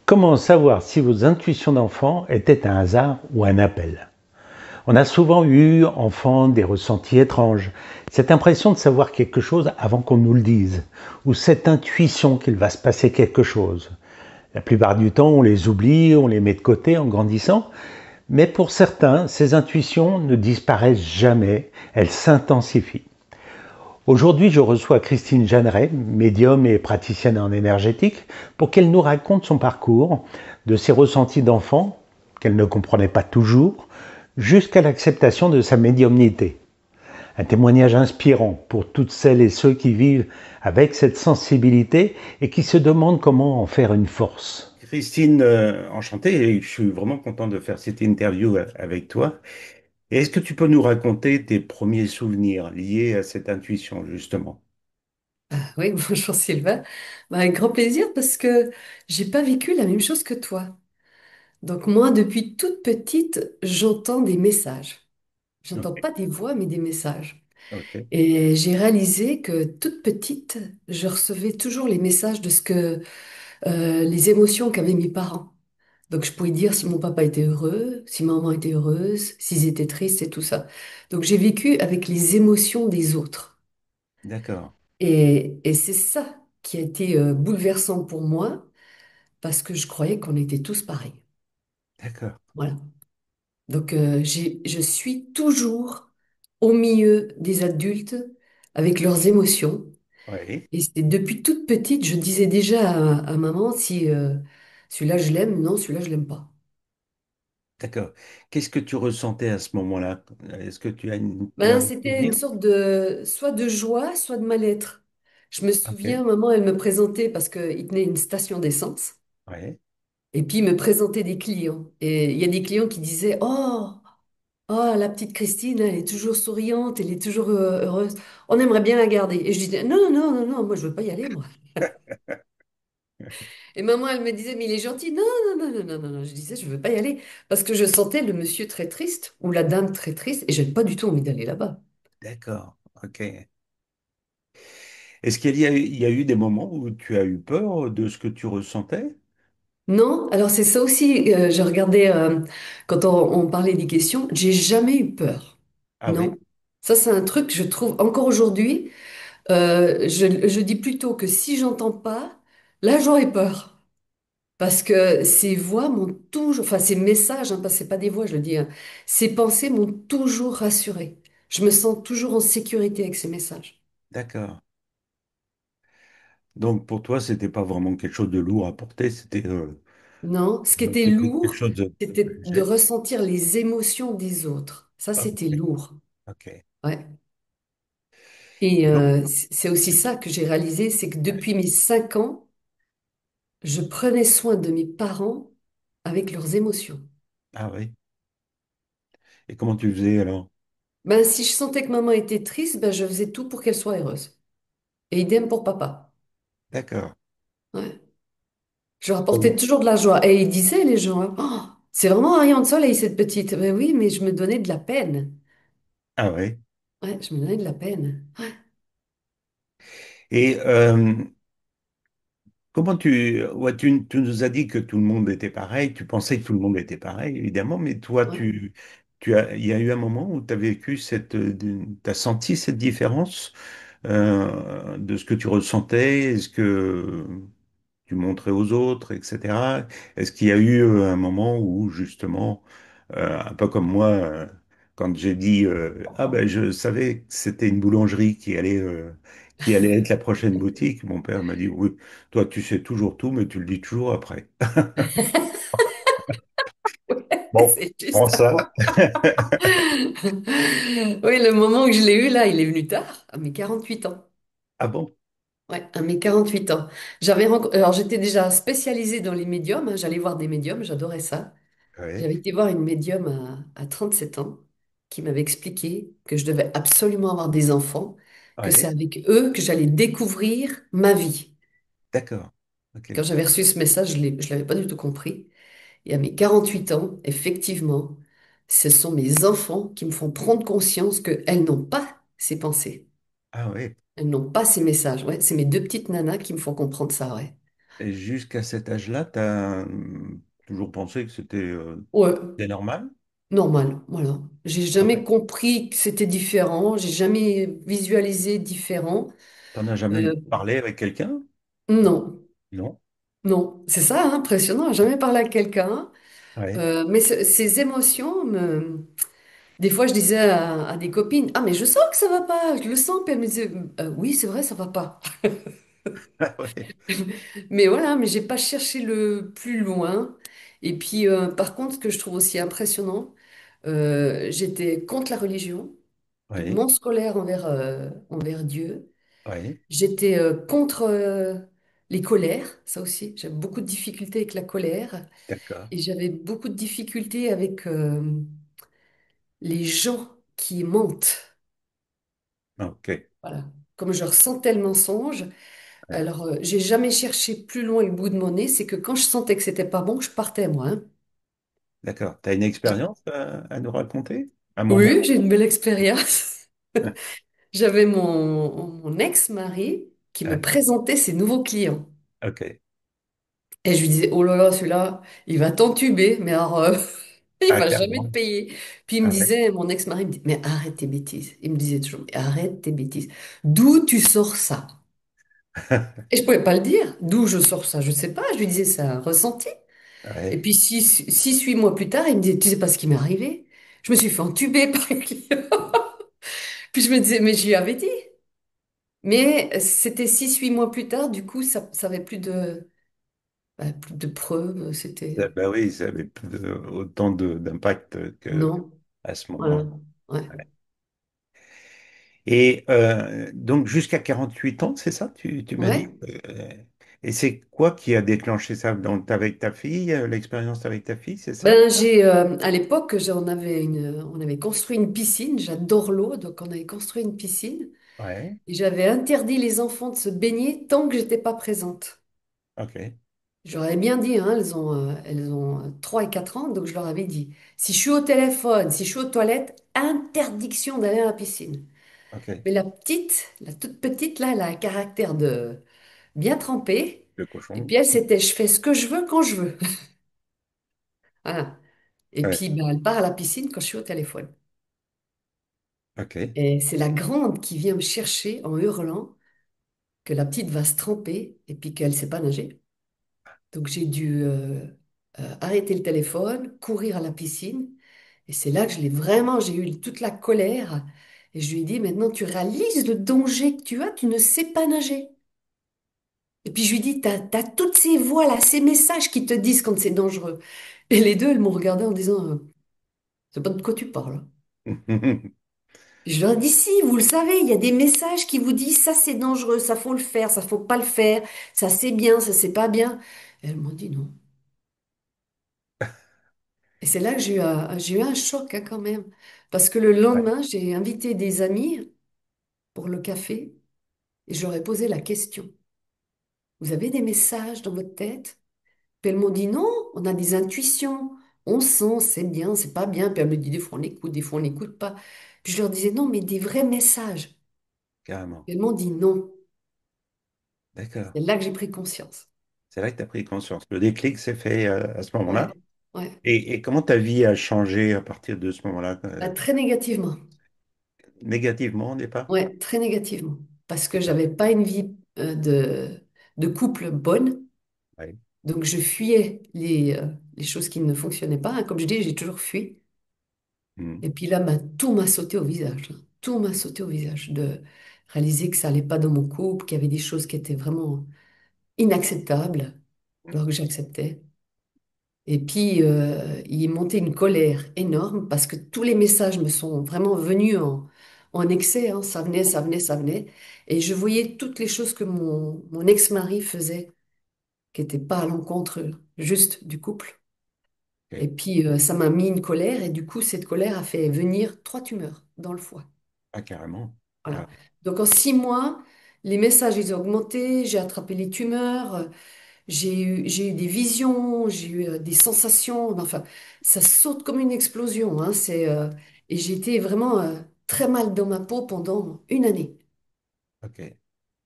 Comment savoir si vos intuitions d'enfant étaient un hasard ou un appel? On a souvent eu, enfant, des ressentis étranges, cette impression de savoir quelque chose avant qu'on nous le dise, ou cette intuition qu'il va se passer quelque chose. La plupart du temps, on les oublie, on les met de côté en grandissant, mais pour certains, ces intuitions ne disparaissent jamais, elles s'intensifient. Aujourd'hui, je reçois Christine Jeanneret, médium et praticienne en énergétique, pour qu'elle nous raconte son parcours, de ses ressentis d'enfant, qu'elle ne comprenait pas toujours, jusqu'à l'acceptation de sa médiumnité. Un témoignage inspirant pour toutes celles et ceux qui vivent avec cette sensibilité et qui se demandent comment en faire une force. Christine, enchanté, et je suis vraiment content de faire cette interview avec toi. Et est-ce que tu peux nous raconter tes premiers souvenirs liés à cette intuition, justement? Oui, bonjour Sylvain. Avec grand plaisir parce que j'ai pas vécu la même chose que toi. Donc moi, depuis toute petite, j'entends des messages. J'entends Ok, pas des voix, mais des messages. ok, Et j'ai réalisé que toute petite, je recevais toujours les messages de les émotions qu'avaient mes parents. Donc je pouvais dire si mon papa était heureux, si ma maman était heureuse, s'ils étaient tristes et tout ça. Donc j'ai vécu avec les émotions des autres. d'accord, Et c'est ça qui a été bouleversant pour moi parce que je croyais qu'on était tous pareils. d'accord. Voilà. Donc je suis toujours au milieu des adultes avec leurs émotions. Oui, Et c'est depuis toute petite, je disais déjà à maman si celui-là je l'aime, non, celui-là je l'aime pas. d'accord. Qu'est-ce que tu ressentais à ce moment-là? Est-ce que tu as Ben, un c'était une souvenir? sorte de soit de joie, soit de mal-être. Je me Ok, souviens, maman, elle me présentait parce qu'il tenait une station d'essence. oui, Et puis, il me présentait des clients. Et il y a des clients qui disaient, oh, la petite Christine, elle est toujours souriante, elle est toujours heureuse. On aimerait bien la garder. Et je disais, non, non, non, non, non, moi, je veux pas y aller, moi. Et maman, elle me disait, mais il est gentil. Non, non, non, non, non, non, non. Je disais, je veux pas y aller. Parce que je sentais le monsieur très triste ou la dame très triste et j'avais pas du tout envie d'aller là-bas. d'accord, ok. Est-ce qu'il y a eu des moments où tu as eu peur de ce que tu ressentais? Non, alors c'est ça aussi, je regardais quand on parlait des questions, j'ai jamais eu peur. Ah oui, Non. Ça, c'est un truc que je trouve encore aujourd'hui. Je dis plutôt que si j'entends pas, là j'aurais peur. Parce que ces voix m'ont toujours, enfin ces messages, hein, parce que c'est pas des voix, je le dis, hein, ces pensées m'ont toujours rassurée. Je me sens toujours en sécurité avec ces messages. d'accord. Donc pour toi, c'était pas vraiment quelque chose de lourd à porter, c'était Non, ce qui était quelque lourd, chose de c'était de léger. ressentir les émotions des autres. Ça, Ah, c'était lourd. ok. Ouais. Et Donc, c'est aussi ça que j'ai réalisé, c'est que depuis mes 5 ans, je prenais soin de mes parents avec leurs émotions. ah oui. Et comment tu faisais alors? Ben, si je sentais que maman était triste, ben, je faisais tout pour qu'elle soit heureuse. Et idem pour papa. D'accord. Ouais. Je leur apportais toujours de la joie. Et ils disaient, les gens, hein, oh, c'est vraiment un rayon de soleil, cette petite. Ben oui, mais je me donnais de la peine. Ah oui. Ouais, je me donnais de la peine. Et comment ouais, tu nous as dit que tout le monde était pareil, tu pensais que tout le monde était pareil, évidemment, mais toi, Ouais. il y a eu un moment où tu as vécu tu as senti cette différence de ce que tu ressentais, est-ce que tu montrais aux autres, etc. Est-ce qu'il y a eu un moment où justement, un peu comme moi, quand j'ai dit ah ben je savais que c'était une boulangerie qui allait être la prochaine boutique, mon père m'a dit oui, toi tu sais toujours tout, mais tu le dis toujours après. Bon, C'est prends juste. ça. Oui, le moment où je l'ai eu là, il est venu tard, à mes 48 ans. Ah bon? Ouais, à mes 48 ans. Alors, j'étais déjà spécialisée dans les médiums, hein, j'allais voir des médiums, j'adorais ça. Oui, J'avais été voir une médium à 37 ans qui m'avait expliqué que je devais absolument avoir des enfants, que c'est oui, avec eux que j'allais découvrir ma vie. d'accord. Ok. Quand j'avais reçu ce message, je l'avais pas du tout compris. Et à mes 48 ans, effectivement, ce sont mes enfants qui me font prendre conscience qu'elles n'ont pas ces pensées. Ah oui, Elles n'ont pas ces messages. Ouais, c'est mes deux petites nanas qui me font comprendre ça, ouais. Et jusqu'à cet âge-là, tu as toujours pensé que Ouais, c'était normal? normal, voilà. J'ai Ah jamais ouais. compris que c'était différent, j'ai jamais visualisé différent. T'en as jamais Euh, parlé avec quelqu'un? non, Non. non, c'est ça, hein, impressionnant, jamais parlé à quelqu'un. Ouais. Mais ces émotions, des fois je disais à des copines, ah mais je sens que ça va pas, je le sens, puis elles me disaient, oui c'est vrai, ça va pas. Ah ouais. Mais voilà, mais j'ai pas cherché le plus loin. Et puis par contre, ce que je trouve aussi impressionnant, j'étais contre la religion, Ouais. non scolaire envers Dieu. Ouais. J'étais contre les colères, ça aussi. J'avais beaucoup de difficultés avec la colère D'accord. et j'avais beaucoup de difficultés avec les gens qui mentent. Ok. Voilà. Comme je ressentais le mensonge, Ouais. alors j'ai jamais cherché plus loin le bout de mon nez, c'est que quand je sentais que c'était pas bon, je partais moi, hein. D'accord. Tu as une expérience à nous raconter? Un moment? Oui, j'ai une belle expérience. J'avais mon ex-mari qui me Ouais. présentait ses nouveaux clients. Ok. Et je lui disais, oh là là, celui-là, il va t'entuber, mais alors, il Ah, va jamais te carrément. payer. Puis il me Ah ouais. disait, mon ex-mari me dit, mais arrête tes bêtises. Il me disait toujours, mais arrête tes bêtises. D'où tu sors ça? Et je pouvais pas le dire. D'où je sors ça? Je sais pas. Je lui disais, c'est un ressenti. Et Ouais. puis 6, 8 mois plus tard, il me disait, tu sais pas ce qui m'est arrivé? Je me suis fait entuber par un client. Puis je me disais, mais je lui avais dit. Mais c'était 6, 8 mois plus tard, du coup, ça avait plus de preuves. C'était, Bah oui, ça avait plus autant d'impact que non. à ce Voilà. moment-là. Ouais. Et donc jusqu'à 48 ans, c'est ça, tu m'as dit? Ouais. Et c'est quoi qui a déclenché ça? Donc avec ta fille, l'expérience avec ta fille, c'est ça? Ben, à l'époque, on avait construit une piscine. J'adore l'eau, donc on avait construit une piscine. Ouais, Et j'avais interdit les enfants de se baigner tant que j'étais pas présente. ok, Je leur avais bien dit, hein, elles ont 3 et 4 ans, donc je leur avais dit, si je suis au téléphone, si je suis aux toilettes, interdiction d'aller à la piscine. ok. Mais la petite, la toute petite, là, elle a un caractère de bien trempé. Le Et cochon. puis elle, c'était, je fais ce que je veux quand je veux. Voilà. Et Ouais, puis, ben, elle part à la piscine quand je suis au téléphone. ok, Et c'est la grande qui vient me chercher en hurlant que la petite va se tremper et puis qu'elle ne sait pas nager. Donc j'ai dû arrêter le téléphone, courir à la piscine. Et c'est là que j'ai eu toute la colère. Et je lui ai dit, maintenant tu réalises le danger que tu as, tu ne sais pas nager. Et puis je lui ai dit, t'as toutes ces voix là, ces messages qui te disent quand c'est dangereux. Et les deux, elles m'ont regardé en disant, c'est pas de quoi tu parles. Je leur dis, si, vous le savez, il y a des messages qui vous disent, ça c'est dangereux, ça faut le faire, ça faut pas le faire, ça c'est bien, ça c'est pas bien. Et elles m'ont dit non. Et c'est là que j'ai eu un choc hein, quand même. Parce que le Ouais, lendemain, j'ai invité des amis pour le café et je leur ai posé la question. Vous avez des messages dans votre tête? Puis elles m'ont dit non, on a des intuitions. On sent, c'est bien, c'est pas bien. Puis elles me disent des fois on écoute, des fois on n'écoute pas. Puis je leur disais non, mais des vrais messages. carrément. Puis elles m'ont dit non. D'accord. C'est là que j'ai pris conscience. C'est vrai que tu as pris conscience. Le déclic s'est fait à ce moment-là. Ouais, ouais. Et comment ta vie a changé à partir de ce moment-là? Très négativement. Négativement au départ? Ouais, très négativement. Parce que D'accord. j'avais pas une vie de couple bonne. Ouais. Donc je fuyais les choses qui ne fonctionnaient pas, hein. Comme je dis, j'ai toujours fui. Hmm. Et puis là, tout m'a sauté au visage, hein. Tout m'a sauté au visage de réaliser que ça allait pas dans mon couple, qu'il y avait des choses qui étaient vraiment inacceptables, alors que j'acceptais. Et puis, il est monté une colère énorme parce que tous les messages me sont vraiment venus en excès, hein. Ça venait, ça venait, ça venait. Et je voyais toutes les choses que mon ex-mari faisait qui n'étaient pas à l'encontre juste du couple. Et Ok. puis, ça m'a mis une colère et du coup, cette colère a fait venir 3 tumeurs dans le foie. Ah, carrément. Voilà. Ah, Donc, en 6 mois, les messages, ils ont augmenté, j'ai attrapé les tumeurs. J'ai eu des visions, j'ai eu des sensations, enfin, ça saute comme une explosion, hein, et j'ai été vraiment très mal dans ma peau pendant une année. ok.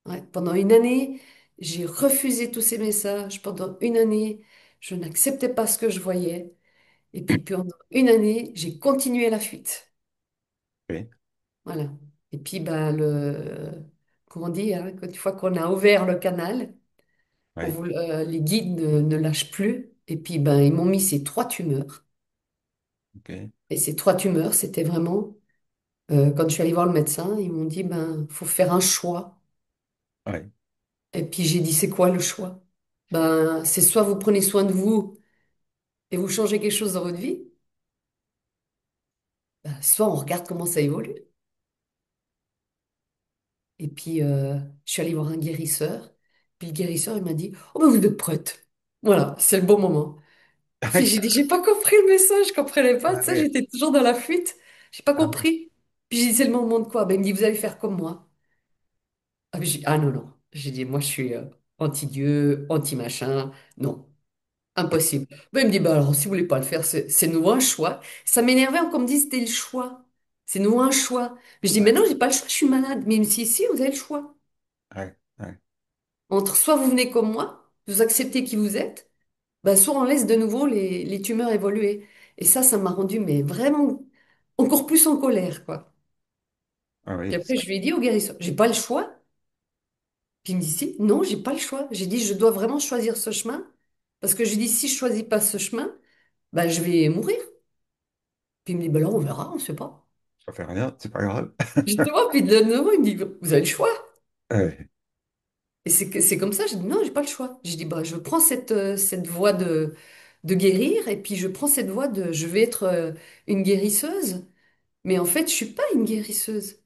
Ouais, pendant une année, J'ai refusé tous ces messages pendant une année. Je n'acceptais pas ce que je voyais. Et puis pendant une année, j'ai continué la fuite. Oui, Voilà. Et puis, ben, comment on dit, hein, une fois qu'on a ouvert le canal, oui, les guides ne lâchent plus. Et puis, ben, ils m'ont mis ces trois tumeurs. ok, Et ces trois tumeurs, c'était vraiment, quand je suis allée voir le médecin, ils m'ont dit, ben, faut faire un choix. ouais, Et puis, j'ai dit, c'est quoi le choix? Ben, c'est soit vous prenez soin de vous et vous changez quelque chose dans votre vie, ben, soit on regarde comment ça évolue. Et puis, je suis allée voir un guérisseur. Puis le guérisseur, il m'a dit, oh ben, vous êtes prête. Voilà, c'est le bon moment. Puis j'ai dit, j'ai pas compris le message, je comprenais pas. Tu sais, ouais, j'étais toujours dans la fuite. J'ai pas ah ouais, compris. Puis j'ai dit, c'est le moment de quoi? Ben, il me dit, vous allez faire comme moi. Ah, puis j'ai dit, ah non, non. J'ai dit, moi, je suis anti-Dieu, anti-machin. Non, impossible. Ben, il me dit, bah alors, si vous voulez pas le faire, c'est nouveau un choix. Ça m'énervait qu'on me dise, c'était le choix. C'est nouveau un choix. Mais je dis, mais ouais, non, j'ai pas le choix, je suis malade. Mais il me dit, si, vous avez le choix. ouais, ouais, Entre soit vous venez comme moi, vous acceptez qui vous êtes, bah, soit on laisse de nouveau les tumeurs évoluer. Et ça m'a rendu mais vraiment encore plus en colère, quoi. ah Puis oui, après, je lui ai dit au guérisseur, j'ai pas le choix. Puis il me dit, si, non, j'ai pas le choix. J'ai dit, je dois vraiment choisir ce chemin. Parce que j'ai dit, si je choisis pas ce chemin, bah, je vais mourir. Puis il me dit, bah là, on verra, on sait pas. ça fait rien, c'est pas grave. Justement, puis de nouveau, il me dit, vous avez le choix. Ouais, Et c'est comme ça, j'ai dit, non, j'ai pas le choix. J'ai dit, bah, je prends cette voie de guérir, et puis je prends cette voie de, je vais être une guérisseuse. Mais en fait, je suis pas une guérisseuse.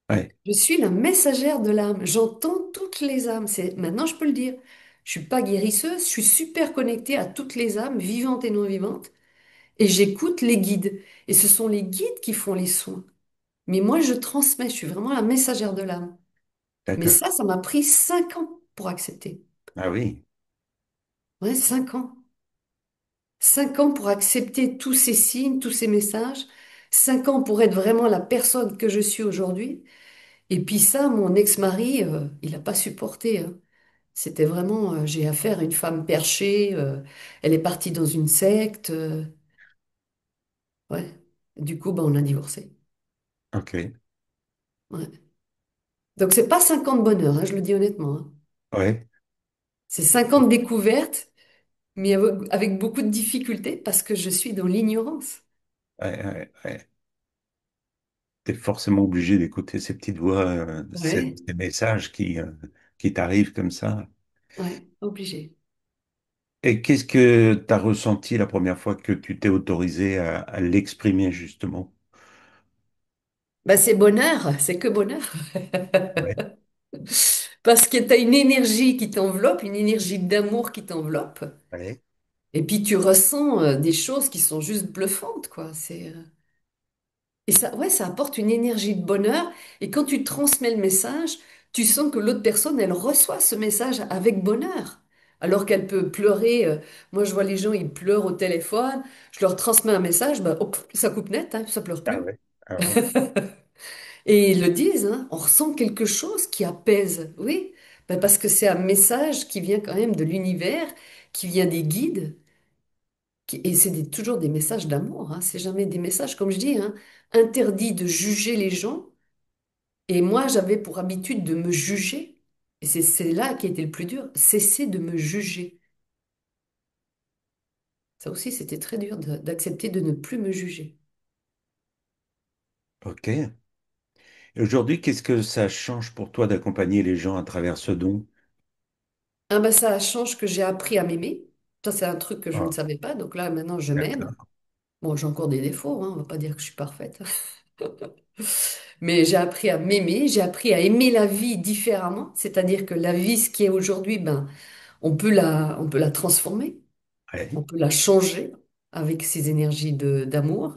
ouais, Je suis la messagère de l'âme. J'entends toutes les âmes. Maintenant, je peux le dire. Je suis pas guérisseuse. Je suis super connectée à toutes les âmes, vivantes et non vivantes. Et j'écoute les guides. Et ce sont les guides qui font les soins. Mais moi, je transmets. Je suis vraiment la messagère de l'âme. Mais d'accord. ça m'a pris 5 ans pour accepter. Ah oui, Ouais, 5 ans. 5 ans pour accepter tous ces signes, tous ces messages. 5 ans pour être vraiment la personne que je suis aujourd'hui. Et puis ça, mon ex-mari, il n'a pas supporté, hein. C'était vraiment, j'ai affaire à une femme perchée, elle est partie dans une secte, ouais. Du coup, bah, on a divorcé. ok, Ouais. Donc c'est pas 5 ans de bonheur, hein, je le dis honnêtement, hein. ouais, C'est 5 ans de découverte, mais avec beaucoup de difficultés parce que je suis dans l'ignorance. ouais, ouais, ouais. T'es forcément obligé d'écouter ces petites voix, Ouais, ces messages qui t'arrivent comme ça. ouais, obligé. Et qu'est-ce que tu as ressenti la première fois que tu t'es autorisé à l'exprimer, justement? Bah, c'est bonheur, c'est que bonheur. Ouais, Parce que tu as une énergie qui t'enveloppe, une énergie d'amour qui t'enveloppe. ouais, Et puis tu ressens des choses qui sont juste bluffantes, quoi. Et ça, ouais, ça apporte une énergie de bonheur. Et quand tu transmets le message, tu sens que l'autre personne, elle reçoit ce message avec bonheur. Alors qu'elle peut pleurer. Moi, je vois les gens, ils pleurent au téléphone. Je leur transmets un message, bah, hop, ça coupe net, hein, ça pleure ah plus. ouais, ah ouais, Et ils le disent, hein, on ressent quelque chose qui apaise. Oui, bah, parce que c'est un message qui vient quand même de l'univers, qui vient des guides. Et c'est toujours des messages d'amour, hein. C'est jamais des messages, comme je dis, hein, interdits de juger les gens. Et moi, j'avais pour habitude de me juger. Et c'est là qui était le plus dur. Cesser de me juger. Ça aussi, c'était très dur d'accepter de ne plus me juger. ok. Et aujourd'hui, qu'est-ce que ça change pour toi d'accompagner les gens à travers ce don? Ah ben ça change que j'ai appris à m'aimer. Ça, c'est un truc que je ne Ah, savais pas. Donc là, maintenant, je m'aime. d'accord, Bon, j'ai encore des défauts, hein, on va pas dire que je suis parfaite. Mais j'ai appris à m'aimer, j'ai appris à aimer la vie différemment. C'est-à-dire que la vie, ce qui est aujourd'hui, ben, on peut la transformer, on ouais, peut la changer avec ces énergies d'amour.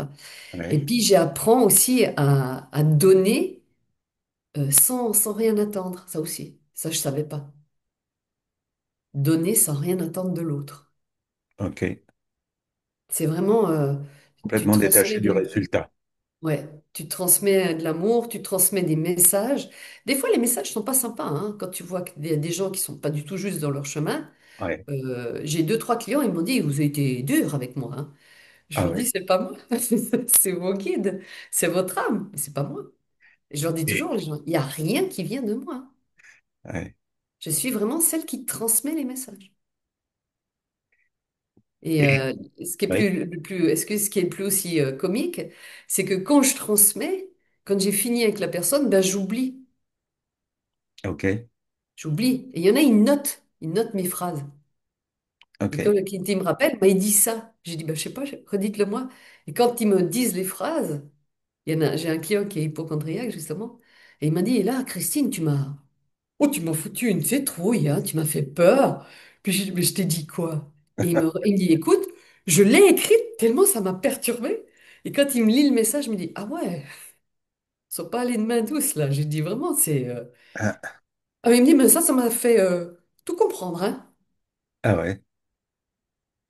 Et ouais, puis j'apprends aussi à donner sans rien attendre. Ça aussi, ça je savais pas. Donner sans rien attendre de l'autre. ok. C'est vraiment, tu Complètement te ressens les détaché du deux. résultat. Ouais, tu transmets de l'amour, tu transmets des messages. Des fois, les messages sont pas sympas, hein, quand tu vois qu'il y a des gens qui sont pas du tout juste dans leur chemin. Ouais. J'ai deux, trois clients, ils m'ont dit, vous avez été dur avec moi, hein. Je Ah leur dis, ouais. c'est pas moi, c'est vos guides, c'est votre âme, mais c'est pas moi. Et je leur dis Et, toujours, les gens, il n'y a rien qui vient de moi, hein. ouais. Je suis vraiment celle qui transmet les messages. Et Et, ce qui est ouais. ce qui est le plus aussi comique, c'est que quand je transmets, quand j'ai fini avec la personne, ben j'oublie. Ok. J'oublie. Et il y en a, ils notent mes phrases. Et quand Ok. le Kitty me rappelle, bah, il dit ça. J'ai dit, bah, je sais pas, redites-le moi. Et quand ils me disent les phrases, j'ai un client qui est hypochondriaque, justement, et il m'a dit, et là, Christine, tu m'as foutu une citrouille, hein, tu m'as fait peur. Puis j'ai dit, mais je t'ai dit quoi? Et il me dit, écoute, je l'ai écrite tellement ça m'a perturbée. Et quand il me lit le message, je me dis, ah ouais, ils sont pas allés de main douce, là. J'ai dit, vraiment, c'est... Ah, Ah, mais il me dit, mais ça m'a fait tout comprendre, hein. ah ouais.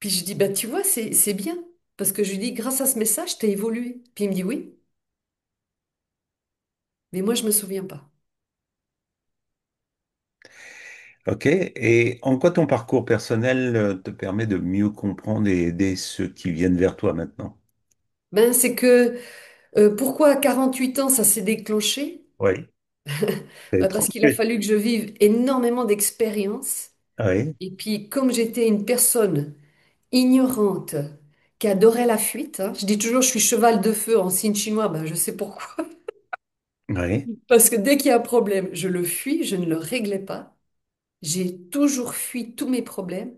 Puis je dis, bah, tu vois, c'est bien. Parce que je lui dis, grâce à ce message, t'as évolué. Puis il me dit, oui, mais moi, je me souviens pas. Ok. Et en quoi ton parcours personnel te permet de mieux comprendre et aider ceux qui viennent vers toi maintenant? Ben, c'est que, pourquoi à 48 ans, ça s'est déclenché? Oui. C'est Ben, parce qu'il a étrange. fallu que je vive énormément d'expériences. Oui. Et puis, comme j'étais une personne ignorante, qui adorait la fuite, hein, je dis toujours, je suis cheval de feu en signe chinois, ben, je sais pourquoi. Oui. Parce que dès qu'il y a un problème, je le fuis, je ne le réglais pas. J'ai toujours fui tous mes problèmes.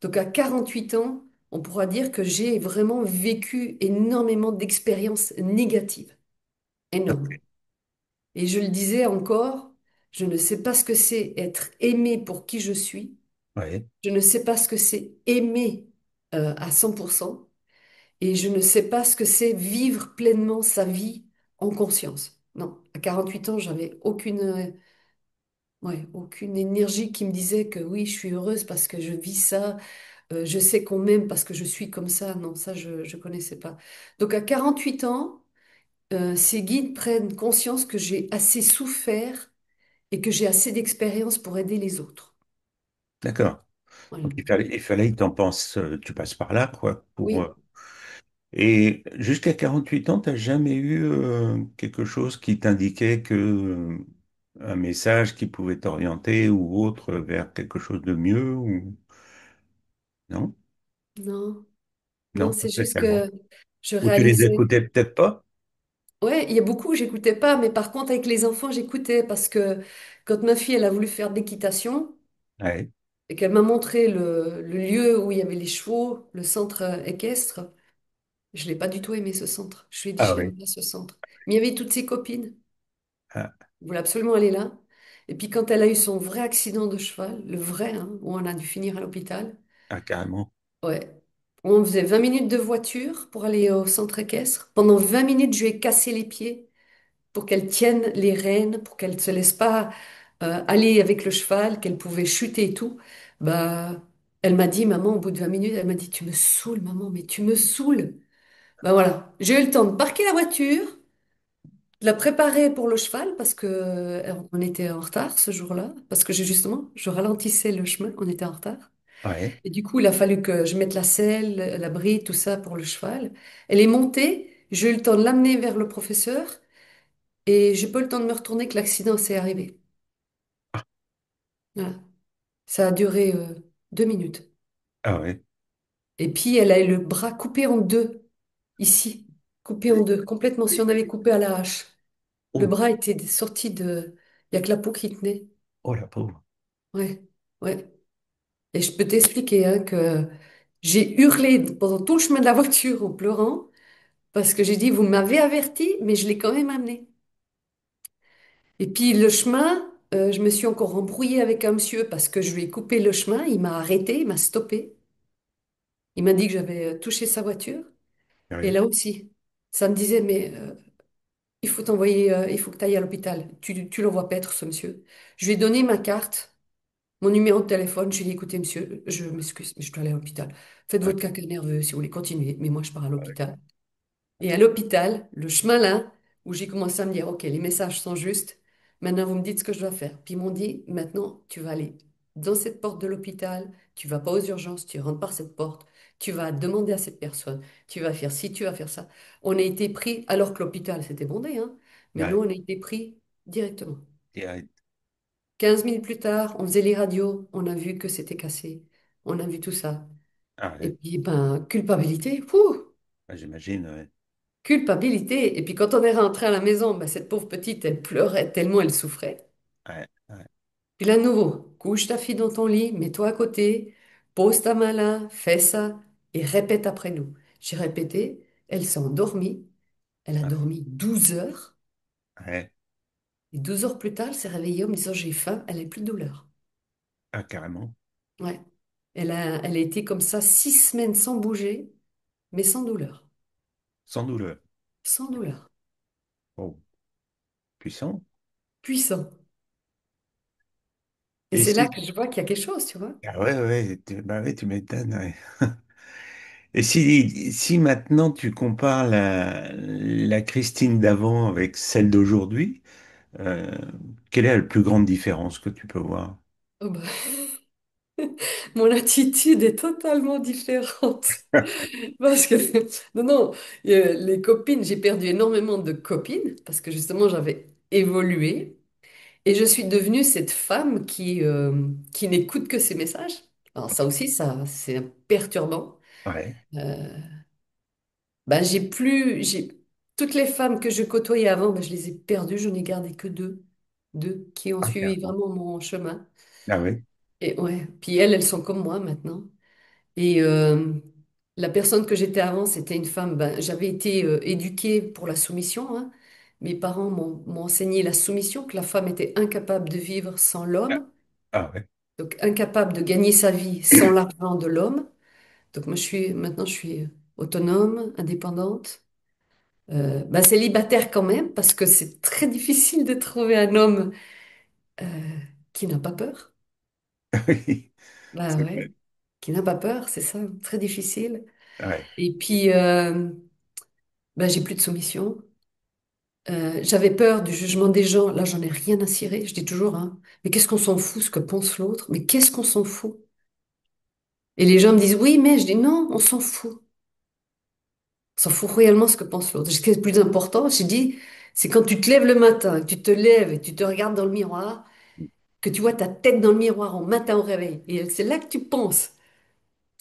Donc à 48 ans, on pourra dire que j'ai vraiment vécu énormément d'expériences négatives. Énormes. Et je le disais encore, je ne sais pas ce que c'est être aimé pour qui je suis. Oui. Je ne sais pas ce que c'est aimer à 100%. Et je ne sais pas ce que c'est vivre pleinement sa vie en conscience. Non, à 48 ans, j'avais aucune énergie qui me disait que oui, je suis heureuse parce que je vis ça. Je sais qu'on m'aime parce que je suis comme ça. Non, ça, je ne connaissais pas. Donc à 48 ans, ces guides prennent conscience que j'ai assez souffert et que j'ai assez d'expérience pour aider les autres. D'accord. Voilà. Donc il fallait que t'en penses, tu passes par là, quoi, Oui, et jusqu'à 48 ans, t'as jamais eu quelque chose qui t'indiquait que un message qui pouvait t'orienter ou autre vers quelque chose de mieux ou non? non, non, Non, pas c'est juste spécialement. que je Ou tu les réalisais. écoutais peut-être pas? Ouais, il y a beaucoup, j'écoutais pas, mais par contre, avec les enfants, j'écoutais parce que quand ma fille, elle a voulu faire de l'équitation Ouais. et qu'elle m'a montré le lieu où il y avait les chevaux, le centre équestre, je l'ai pas du tout aimé ce centre. Je lui ai dit, Ah je oui. n'aime pas ce centre. Mais il y avait toutes ses copines. Ah, Elle voulait absolument aller là. Et puis quand elle a eu son vrai accident de cheval, le vrai, hein, où on a dû finir à l'hôpital, ah, carrément. ouais. On faisait 20 minutes de voiture pour aller au centre équestre. Pendant 20 minutes, je lui ai cassé les pieds pour qu'elle tienne les rênes, pour qu'elle ne se laisse pas aller avec le cheval, qu'elle pouvait chuter et tout. Bah, elle m'a dit, maman, au bout de 20 minutes, elle m'a dit, tu me saoules, maman, mais tu me saoules. Ben voilà, j'ai eu le temps de parquer la voiture, de la préparer pour le cheval parce que on était en retard ce jour-là, parce que justement, je ralentissais le chemin, on était en retard. Ouais. Et du coup, il a fallu que je mette la selle, la bride, tout ça pour le cheval. Elle est montée, j'ai eu le temps de l'amener vers le professeur et j'ai pas eu le temps de me retourner que l'accident s'est arrivé. Voilà. Ça a duré 2 minutes. Ah ouais. Et puis, elle a eu le bras coupé en deux, ici, coupé en deux, complètement. Si on avait coupé à la hache. Le Oh, bras était sorti de... Il n'y a que la peau qui tenait. oh la pauvre. Ouais, ouais. Et je peux t'expliquer hein, que j'ai hurlé pendant tout le chemin de la voiture en pleurant parce que j'ai dit, vous m'avez averti, mais je l'ai quand même amené. Et puis le chemin, je me suis encore embrouillée avec un monsieur parce que je lui ai coupé le chemin. Il m'a arrêté, il m'a stoppé. Il m'a dit que j'avais touché sa voiture. Et Oui. là aussi, ça me disait, mais il faut que tu ailles à l'hôpital. Tu l'envoies paître, ce monsieur. Je lui ai donné ma carte. Mon numéro de téléphone, je lui ai dit, écoutez, monsieur, je m'excuse, mais je dois aller à l'hôpital. Faites Ouais, votre caca nerveux si vous voulez continuer, mais moi, je pars à ouais. l'hôpital. Et à l'hôpital, le chemin là, où j'ai commencé à me dire, OK, les messages sont justes, maintenant vous me dites ce que je dois faire. Puis ils m'ont dit, maintenant tu vas aller dans cette porte de l'hôpital, tu vas pas aux urgences, tu rentres par cette porte, tu vas demander à cette personne, tu vas faire ci, tu vas faire ça. On a été pris, alors que l'hôpital c'était bondé, hein, mais nous Ouais. on a été pris directement. Direct. 15 minutes plus tard, on faisait les radios, on a vu que c'était cassé, on a vu tout ça. Ah Et ouais. puis, ben, culpabilité, fou! Ah, j'imagine, ouais. Culpabilité. Et puis quand on est rentré à la maison, ben, cette pauvre petite, elle pleurait tellement elle souffrait. Ouais, ouais, Puis là, à nouveau, couche ta fille dans ton lit, mets-toi à côté, pose ta main là, fais ça et répète après nous. J'ai répété, elle s'est endormie, elle a ouais, dormi 12 heures. ouais. Et 12 heures plus tard, elle s'est réveillée en me disant j'ai faim, elle n'a plus de douleur. Ah, carrément. Ouais. Elle a été comme ça 6 semaines sans bouger, mais sans douleur. Sans douleur. Sans douleur. Oh, puissant. Puissant. Et Et c'est là si... que je vois qu'il y a quelque chose, tu vois. Ah ouais, ouais, bah ouais, tu m'étonnes, ouais. Et si maintenant tu compares la Christine d'avant avec celle d'aujourd'hui, euh, quelle est la plus grande différence que tu peux voir? Oh bah, mon attitude est totalement différente. Parce que, non, non, les copines, j'ai perdu énormément de copines parce que justement j'avais évolué et je suis devenue cette femme qui n'écoute que ses messages. Alors ça aussi, ça, c'est perturbant. Ouais, Euh, ben, toutes les femmes que je côtoyais avant, ben, je les ai perdues, je n'ai gardé que deux qui ont ah, suivi carrément. vraiment mon chemin. Ah oui, Et ouais, puis elles sont comme moi maintenant. Et la personne que j'étais avant, c'était une femme. Ben, j'avais été éduquée pour la soumission, hein. Mes parents m'ont enseigné la soumission, que la femme était incapable de vivre sans ah, l'homme, ah ouais, donc incapable de gagner sa vie sans l'argent de l'homme. Donc moi, maintenant, je suis autonome, indépendante, ben, célibataire quand même, parce que c'est très difficile de trouver un homme euh, qui n'a pas peur. oui, Bah c'est ouais, vrai. qui n'a pas peur, c'est ça, très difficile. Ouais, Et puis, ben, j'ai plus de soumission. J'avais peur du jugement des gens. Là, j'en ai rien à cirer. Je dis toujours, hein, mais qu'est-ce qu'on s'en fout ce que pense l'autre? Mais qu'est-ce qu'on s'en fout? Et les gens me disent, oui, mais je dis, non, on s'en fout. On s'en fout réellement ce que pense l'autre. Ce qui est le plus important, j'ai dit, c'est quand tu te lèves le matin, que tu te lèves et tu te regardes dans le miroir, que tu vois ta tête dans le miroir au matin au réveil. Et c'est là que tu penses.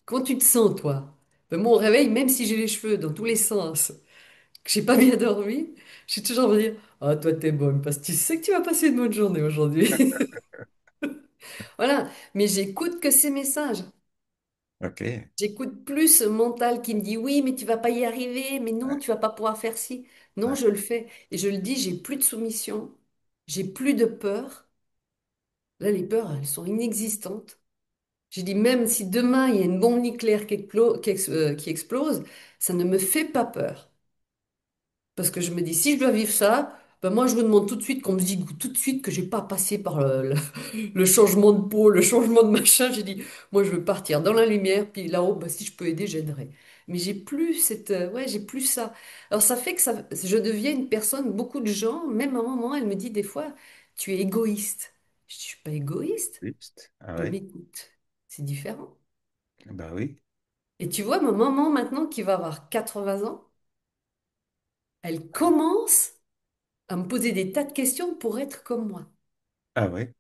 Comment tu te sens, toi? Ben, moi, au réveil, même si j'ai les cheveux dans tous les sens, que j'ai pas bien dormi, je suis toujours en train de dire, ah, toi, t'es bonne, parce que tu sais que tu vas passer une bonne journée aujourd'hui. Voilà, mais j'écoute que ces messages. ok. J'écoute plus ce mental qui me dit oui, mais tu vas pas y arriver, mais non, Ouais, tu vas pas pouvoir faire ci. Non, ouais, je le fais. Et je le dis, j'ai plus de soumission, j'ai plus de peur. Là, les peurs, elles sont inexistantes. J'ai dit, même si demain, il y a une bombe nucléaire qui explose, ça ne me fait pas peur. Parce que je me dis, si je dois vivre ça, ben moi, je vous demande tout de suite qu'on me dise tout de suite que j'ai pas passé par le changement de peau, le changement de machin. J'ai dit, moi, je veux partir dans la lumière, puis là-haut, ben, si je peux aider, j'aiderai. Mais j'ai plus ouais, j'ai plus ça. Alors, ça fait que je deviens une personne, beaucoup de gens, même à un moment, elle me dit des fois, tu es égoïste. Je dis, je suis pas égoïste. juste. Ah Je ouais, m'écoute. C'est différent. bah oui. Et tu vois, ma maman, maintenant, qui va avoir 80 ans, elle commence à me poser des tas de questions pour être comme moi. Ah ouais.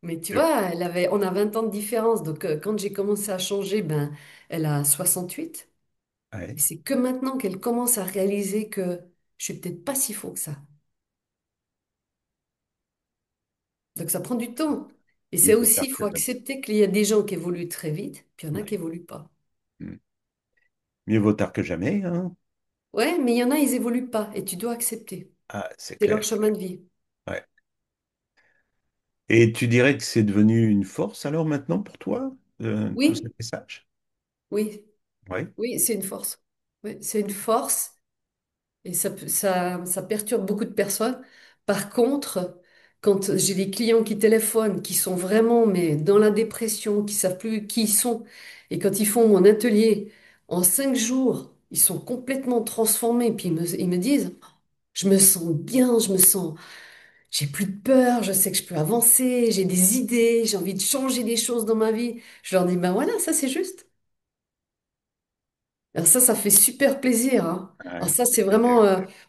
Mais tu Je- vois, on a 20 ans de différence. Donc, quand j'ai commencé à changer, ben, elle a 68. Et Ouais. c'est que maintenant qu'elle commence à réaliser que je suis peut-être pas si faux que ça. Donc, ça prend du temps. Et c'est Il faut aussi, tard il que faut jamais. accepter qu'il y a des gens qui évoluent très vite, puis il y en a qui Ouais. évoluent pas. Mm. Mieux vaut tard que jamais, hein. Ouais, mais il y en a, ils évoluent pas. Et tu dois accepter. Ah, c'est C'est leur clair. chemin de vie. Ouais. Et tu dirais que c'est devenu une force alors maintenant pour toi, tous ces Oui, messages? oui, Oui. oui, c'est une force. Oui, c'est une force. Et ça perturbe beaucoup de personnes. Par contre, quand j'ai des clients qui téléphonent, qui sont vraiment mais dans la dépression, qui savent plus qui ils sont, et quand ils font mon atelier en 5 jours, ils sont complètement transformés. Puis ils me disent, je me sens bien, j'ai plus de peur, je sais que je peux avancer, j'ai des idées, j'ai envie de changer des choses dans ma vie. Je leur dis, ben voilà, ça c'est juste. Alors ça fait super plaisir, hein. Alors Ouais, ça, c'est c'est clair. vraiment,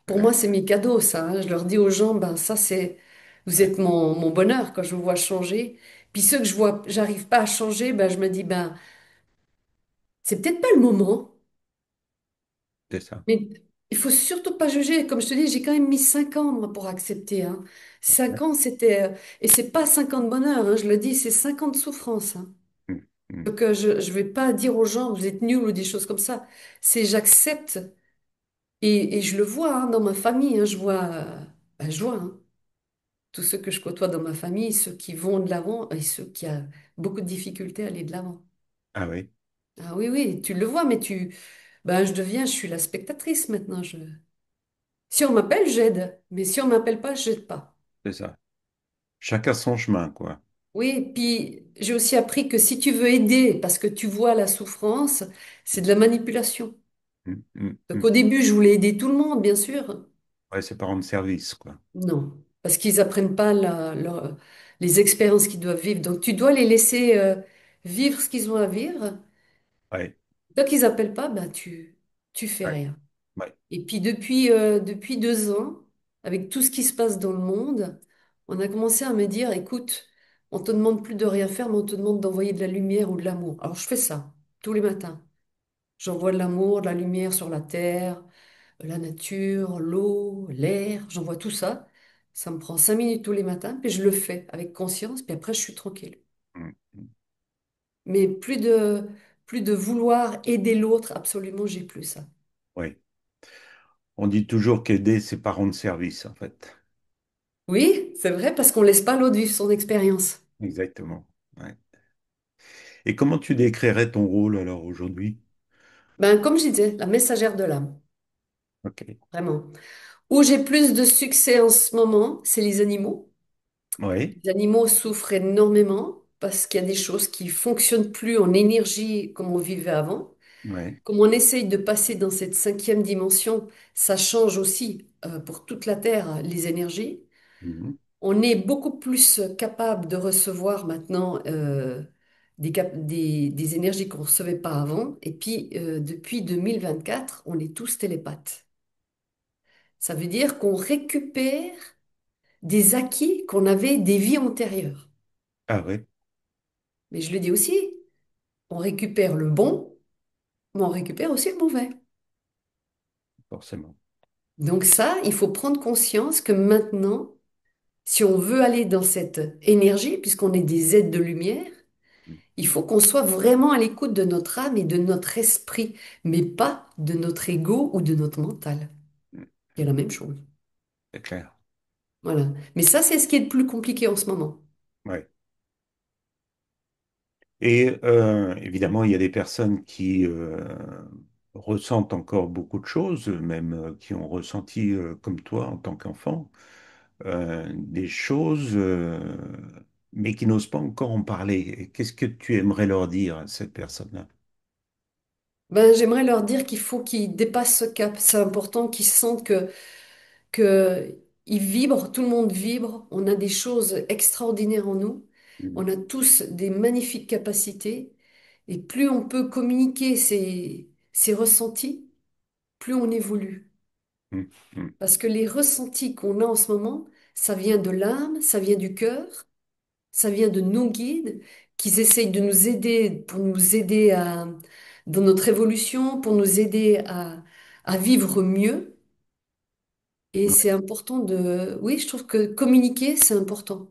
pour moi, Ouais, c'est mes cadeaux, ça, hein. Je leur dis aux gens, ben ça, vous ouais, êtes mon bonheur quand je vous vois changer. Puis ceux que je vois, j'arrive pas à changer, ben je me dis, ben c'est peut-être pas le moment, c'est ça. mais il faut surtout pas juger. Comme je te dis, j'ai quand même mis 5 ans, moi, pour accepter, hein. Ouais. 5 ans, c'était, et c'est pas 5 ans de bonheur, hein, je le dis, c'est 5 ans de souffrance, hein. Mm, mm. Donc je vais pas dire aux gens, vous êtes nuls ou des choses comme ça. C'est j'accepte. Et je le vois hein, dans ma famille, hein, je vois hein, tous ceux que je côtoie dans ma famille, ceux qui vont de l'avant et ceux qui ont beaucoup de difficultés à aller de l'avant. Ah oui, Ah oui, oui, tu le vois, mais je suis la spectatrice maintenant. Si on m'appelle, j'aide, mais si on m'appelle pas, j'aide pas. c'est ça. Chacun son chemin, quoi. Oui, puis j'ai aussi appris que si tu veux aider parce que tu vois la souffrance, c'est de la manipulation. Mm, mm, Donc mm. au début, je voulais aider tout le monde, bien sûr. Ouais, c'est pas rendre service, quoi. Non, parce qu'ils apprennent pas les expériences qu'ils doivent vivre. Donc tu dois les laisser vivre ce qu'ils ont à vivre. Ouais, Tant qu'ils appellent pas, bah tu fais ouais, rien. ouais. Et puis depuis 2 ans, avec tout ce qui se passe dans le monde, on a commencé à me dire, écoute, on te demande plus de rien faire, mais on te demande d'envoyer de la lumière ou de l'amour. Alors je fais ça tous les matins. J'envoie de l'amour, de la lumière sur la terre, la nature, l'eau, l'air, j'envoie tout ça. Ça me prend 5 minutes tous les matins, puis je le fais avec conscience, puis après je suis tranquille. Mm, mm. Mais plus de vouloir aider l'autre, absolument, j'ai plus ça. Ouais. On dit toujours qu'aider, c'est pas rendre service, en fait. Oui, c'est vrai, parce qu'on laisse pas l'autre vivre son expérience. Exactement. Ouais. Et comment tu décrirais ton rôle alors aujourd'hui? Ben, comme je disais, la messagère de l'âme, Ok. vraiment. Où j'ai plus de succès en ce moment, c'est les animaux. Oui, Les animaux souffrent énormément parce qu'il y a des choses qui fonctionnent plus en énergie comme on vivait avant. oui. Comme on essaye de passer dans cette cinquième dimension, ça change aussi pour toute la Terre les énergies. Mhm, On est beaucoup plus capable de recevoir maintenant des énergies qu'on ne recevait pas avant. Et puis, depuis 2024, on est tous télépathes. Ça veut dire qu'on récupère des acquis qu'on avait des vies antérieures. ah oui, Mais je le dis aussi, on récupère le bon, mais on récupère aussi le mauvais. forcément. Donc ça, il faut prendre conscience que maintenant, si on veut aller dans cette énergie, puisqu'on est des êtres de lumière, il faut qu'on soit vraiment à l'écoute de notre âme et de notre esprit, mais pas de notre ego ou de notre mental. Mhm, C'est la même chose. c'est clair. Voilà. Mais ça, c'est ce qui est le plus compliqué en ce moment. Ouais. Et évidemment, il y a des personnes qui ressentent encore beaucoup de choses, même qui ont ressenti, comme toi en tant qu'enfant, des choses, mais qui n'osent pas encore en parler. Et qu'est-ce que tu aimerais leur dire à cette personne-là? Ben, j'aimerais leur dire qu'il faut qu'ils dépassent ce cap. C'est important qu'ils sentent que ils vibrent, tout le monde vibre. On a des choses extraordinaires en nous. Mhm, On a tous des magnifiques capacités. Et plus on peut communiquer ces ressentis, plus on évolue. mhm, mhm. Parce que les ressentis qu'on a en ce moment, ça vient de l'âme, ça vient du cœur, ça vient de nos guides qui essayent de nous aider, pour nous aider dans notre évolution, pour nous aider à vivre mieux. Et c'est Ouais. important oui, je trouve que communiquer, c'est important.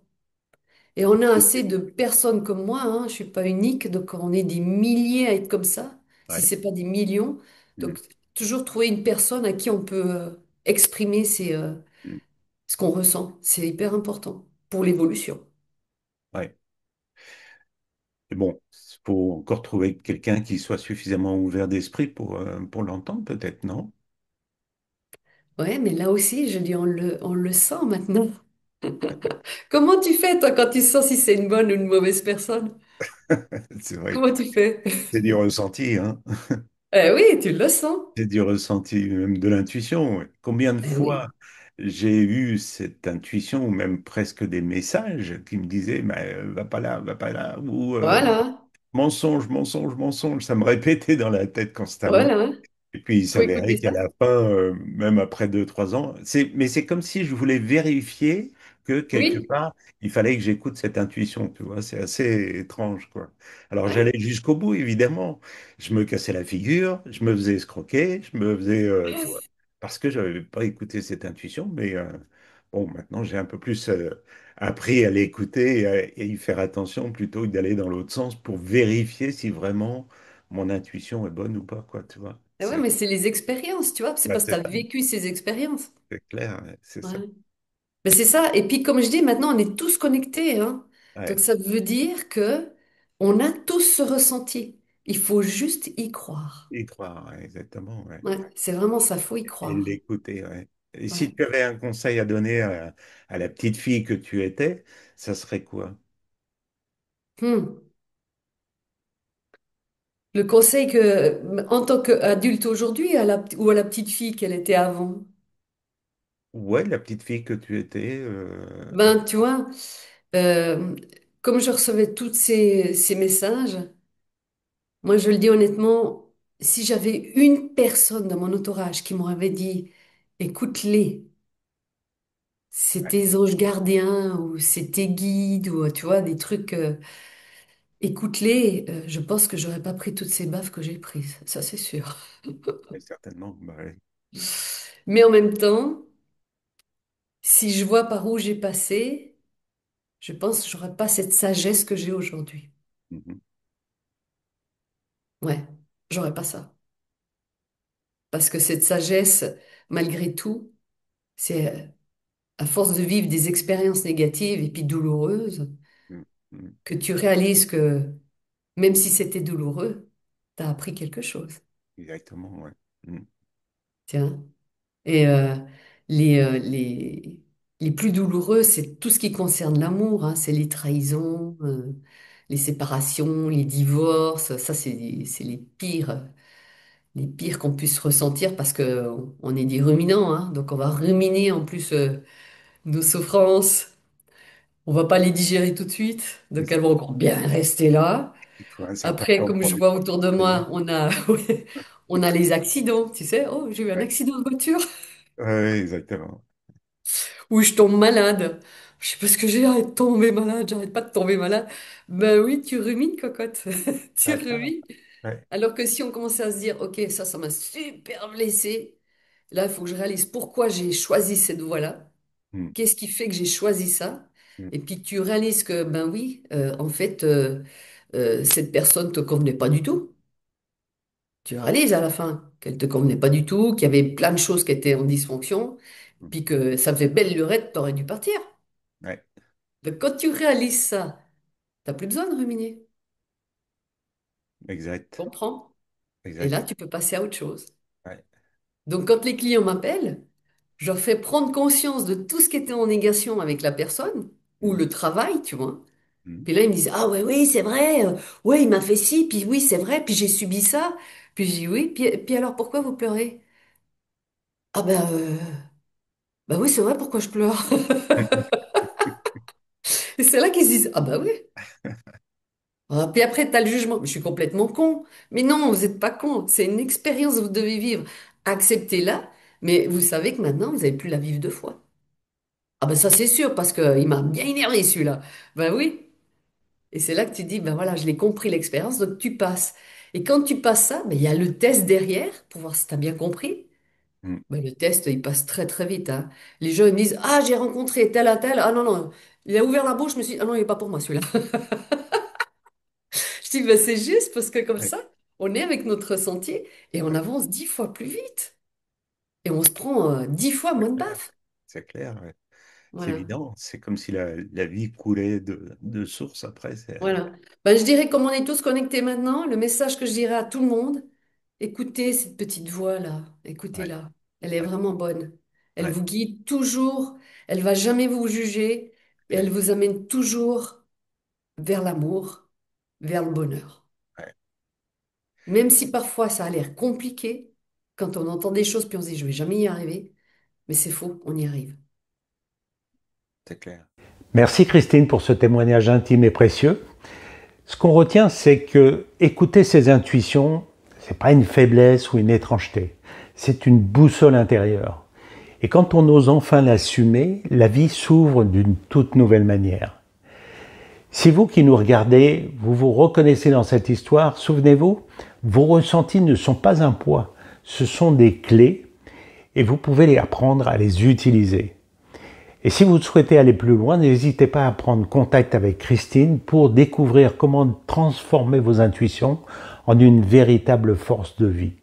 Et on a assez de personnes comme moi, hein, je suis pas unique, donc on est des milliers à être comme ça, si Ouais. c'est pas des millions. Mhm, Donc toujours trouver une personne à qui on peut exprimer mhm. ce qu'on ressent, c'est hyper important pour l'évolution. Ouais. Mais bon, il faut encore trouver quelqu'un qui soit suffisamment ouvert d'esprit pour l'entendre, peut-être, non? Ouais, mais là aussi, je dis, on le sent maintenant. Comment tu fais, toi, quand tu sens si c'est une bonne ou une mauvaise personne? C'est vrai que Comment tu fais? c'est du ressenti, hein? Oui, tu le sens. C'est du ressenti, même de l'intuition. Ouais. Combien de fois Oui. j'ai eu cette intuition, ou même presque des messages qui me disaient, mais, va pas là, ou Voilà, mensonge, mensonge, mensonge. Ça me répétait dans la tête constamment. voilà. Et puis il Faut écouter s'avérait qu'à ça. la fin, même après 2, 3 ans, mais c'est comme si je voulais vérifier que quelque Oui. part, il fallait que j'écoute cette intuition, tu vois. C'est assez étrange, quoi. Alors Ouais. j'allais jusqu'au bout, évidemment. Je me cassais la figure, je me faisais escroquer, je me faisais, tu vois, parce que j'avais pas écouté cette intuition. Mais bon, maintenant j'ai un peu plus appris à l'écouter et à y faire attention plutôt que d'aller dans l'autre sens pour vérifier si vraiment mon intuition est bonne ou pas, quoi, tu vois. Ah ouais, mais c'est les expériences, tu vois. C'est Bah, parce que tu c'est as ça, vécu ces expériences. c'est clair, ouais, c'est Ouais. ça. Mais c'est ça. Et puis, comme je dis, maintenant, on est tous connectés, hein. Donc, Ouais, ça veut dire que on a tous ce ressenti. Il faut juste y croire. y croire, ouais, exactement, ouais. Ouais, c'est vraiment ça, faut y Et croire. l'écouter, ouais. Et si Ouais. tu avais un conseil à donner à la petite fille que tu étais, ça serait quoi? Hmm. Le conseil que, en tant qu'adulte aujourd'hui, ou à la petite fille qu'elle était avant, Ouais, la petite fille que tu étais. ben, tu vois, euh, comme je recevais tous ces messages, moi, je le dis honnêtement, si j'avais une personne dans mon entourage qui m'aurait dit, écoute-les, c'est Ouais, tes anges gardiens ou c'est tes guides ou tu vois, des trucs, écoute-les, je pense que j'aurais pas pris toutes ces baffes que j'ai prises, ça c'est sûr. ouais, certainement. Bah, ouais. Mais en même temps, si je vois par où j'ai passé, je pense que j'aurais pas cette sagesse que j'ai aujourd'hui. Mhm. Ouais, j'aurais pas ça. Parce que cette sagesse, malgré tout, c'est à force de vivre des expériences négatives et puis douloureuses, Mhm. Mhm. que tu réalises que même si c'était douloureux, tu as appris quelque chose. Exactement, ouais. Mhm. Tiens. Et les plus douloureux, c'est tout ce qui concerne l'amour, hein. C'est les trahisons, les séparations, les divorces. Ça, c'est les pires qu'on puisse ressentir parce que on est des ruminants, hein. Donc on va ruminer en plus nos souffrances. On va pas les digérer tout de suite, C'est donc ça. elles vont encore bien rester là. Il faut un certain Après, temps comme pour je les vois autour de digérer. moi, ouais, on a les accidents, tu sais. Oh, j'ai eu un Ouais, accident de voiture ouais, exactement. ou je tombe malade. Je sais pas ce que j'ai, j'arrête de tomber malade, j'arrête pas de tomber malade. Ben oui, tu rumines, cocotte. Tu Ah, ça, rumines. ouais. Alors que si on commençait à se dire, ok, ça m'a super blessé. Là, il faut que je réalise pourquoi j'ai choisi cette voie-là. Mhm. Qu'est-ce qui fait que j'ai choisi ça? Mhm. Et puis tu réalises que, ben oui, en fait, cette personne te convenait pas du tout. Tu réalises à la fin qu'elle te convenait pas du tout, qu'il y avait plein de choses qui étaient en dysfonction, Mhm. puis que ça fait belle lurette, t'aurais dû partir. Ouais, Donc quand tu réalises ça, t'as plus besoin de ruminer. exact. Comprends? Et Exact. là, tu peux passer à autre chose. Ouais. Donc quand les clients m'appellent, je leur fais prendre conscience de tout ce qui était en négation avec la personne ou Mhm. le travail, tu vois. Mhm. Puis là, ils me disent, ah ouais, oui, c'est vrai, ouais, il m'a fait ci, puis oui, c'est vrai, puis j'ai subi ça. Puis j'ai dit, oui, puis alors pourquoi vous pleurez? Ah ben, bah oui, c'est vrai, pourquoi je pleure? Et c'est là qu'ils se disent, ah bah oui. Ah, puis après, tu as le jugement. Mais je suis complètement con. Mais non, vous n'êtes pas con. C'est une expérience que vous devez vivre. Acceptez-la, mais vous savez que maintenant, vous n'allez plus la vivre deux fois. Ah ben ça, c'est sûr, parce qu'il m'a bien énervé celui-là. Ben oui. Et c'est là que tu dis, ben voilà, je l'ai compris l'expérience, donc tu passes. Et quand tu passes ça, ben, il y a le test derrière pour voir si tu as bien compris. Mhm. Ben, le test, il passe très très vite, hein. Les gens ils me disent, ah, j'ai rencontré tel à tel. Ah non, non, il a ouvert la bouche, je me suis dit, ah non, il n'est pas pour moi celui-là. Je dis, ben, c'est juste parce que comme Ouais, ça, on est avec notre ressenti et on ouais, avance 10 fois plus vite. Et on se prend 10 fois c'est moins de clair. baffes. C'est clair, ouais. C'est Voilà. évident. C'est comme si la vie coulait de source après. Voilà. Ben, je dirais, comme on est tous connectés maintenant, le message que je dirais à tout le monde, écoutez cette petite voix-là, Ouais, écoutez-la. Elle est ouais, vraiment bonne. Elle ouais, vous guide toujours, elle va jamais vous juger, et elle ouais, vous amène toujours vers l'amour, vers le bonheur. ouais. Même si parfois ça a l'air compliqué, quand on entend des choses puis on se dit je vais jamais y arriver, mais c'est faux, on y arrive. C'est clair. Merci Christine pour ce témoignage intime et précieux. Ce qu'on retient, c'est que écouter ses intuitions, c'est pas une faiblesse ou une étrangeté, c'est une boussole intérieure. Et quand on ose enfin l'assumer, la vie s'ouvre d'une toute nouvelle manière. Si vous qui nous regardez, vous vous reconnaissez dans cette histoire, souvenez-vous, vos ressentis ne sont pas un poids, ce sont des clés et vous pouvez apprendre à les utiliser. Et si vous souhaitez aller plus loin, n'hésitez pas à prendre contact avec Christine pour découvrir comment transformer vos intuitions en une véritable force de vie.